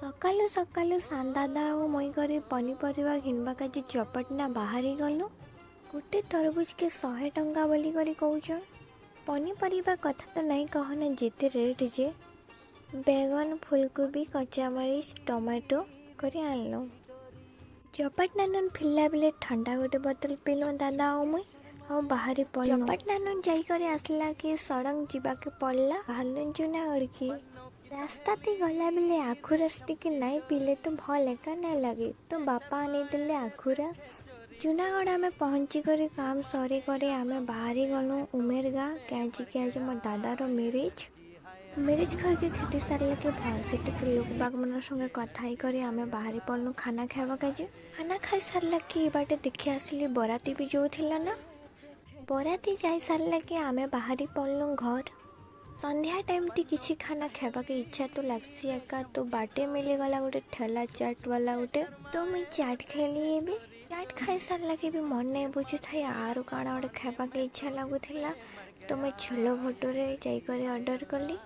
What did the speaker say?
ସକାଳୁ ସକାଳୁ ସାନ୍ଦାଦା ଆଉ ମୁଇଁ କରି ପନିପରିବା ଘିନବା କାଜି ଚପଟନା ବାହାରି ଗଲୁ। ଗୋଟେ ତରଭୁଜକେ 100 ଟଙ୍କା ବୋଲି କରି କହୁଛନ୍। ପନିପରିବା କଥା ତ ନାଇଁ କହନା ଯେତେ ରେଟ୍ ଯେ बैगन फूलकोबी कच्चामरीच टमाटो କରି ଆଣିଲୁ। ଚପାଟନାନନ୍ ଫିରିଲା ବେଲେ ଥଣ୍ଡା ଗୋଟେ ବୋତଲ ପିଇଲୁ ଦାଦା ଆଉ ମୁଇଁ ଆଉ ବାହାରି ପଡ଼ିଲୁ। ଚପାଟନାନନ୍ ଯାଇକରି ଆସିଲା କି ସଡ଼କ ଯିବାକେ ପଡ଼ିଲା ବାହାରିଲୁ ଜୁନାଗଡ଼କି। ରାସ୍ତାତି ଗଲାବେଲେ ଆଖୁ ରସ ଟିକେ ନାଇଁ ପିଇଲେ ତ ଭଲ ଏକା ନାଇଁ ଲାଗେ ତ ବାପା ଆଣିଦେଲେ ଆଖୁ ରସ। ଜୁନାଗଡ଼ ଆମେ ପହଞ୍ଚି କରି କାମ ସରି କରି ଆମେ ବାହାରି ଗଲୁ ଉମେର ଗାଁ କାଁଚିକି ଆଜି ମୋ ଦାଦାର ମ୍ୟାରେଜ ଘରକେ ଖେଟି ସାରିଲା କି ଭଲ ସେ ଟିକେ ଲୋକବାଗ ମାନର ସଙ୍ଗେ କଥା ହେଇକରି ଆମେ ବାହାରି ପଡ଼ିଲୁ ଖାନା ଖାଇବା କାଜି। ଖାନା ଖାଇ ସାରିଲା କି ବାଟେ ଦେଖି ଆସିଲି ବରାତି ବି ଯୋଉଥିଲା ନା। ବରାତି ଯାଇ ସାରିଲା କି ଆମେ ବାହାରି ପଡ଼ିଲୁ ଘର। ସନ୍ଧ୍ୟା ଟାଇମ୍ଟି କିଛି ଖାନା ଖାଇବାକେ ଇଚ୍ଛା ତ ଲାଗ୍ସି ଏକା ତ ବାଟେ ମିଳିଗଲା ଗୋଟେ ଠେଲା ଚାଟ ବାଲା ଗୋଟେ ତ ମୁଇଁ ଚାଟ ଖାଇଲି। ଏବେ ଚାଟ ଖାଇ ସାରିଲା କି ବି ମନ ନାଇଁ ବୁଝୁଥାଏ ଆରୁ କାଣା ଗୋଟେ ଖାଇବାକେ ଇଚ୍ଛା ଲାଗୁଥିଲା ତ ମୁଇଁ ଛୋଲ ଭଟୁରେ ଯାଇକରି ଅର୍ଡ଼ର କଲି।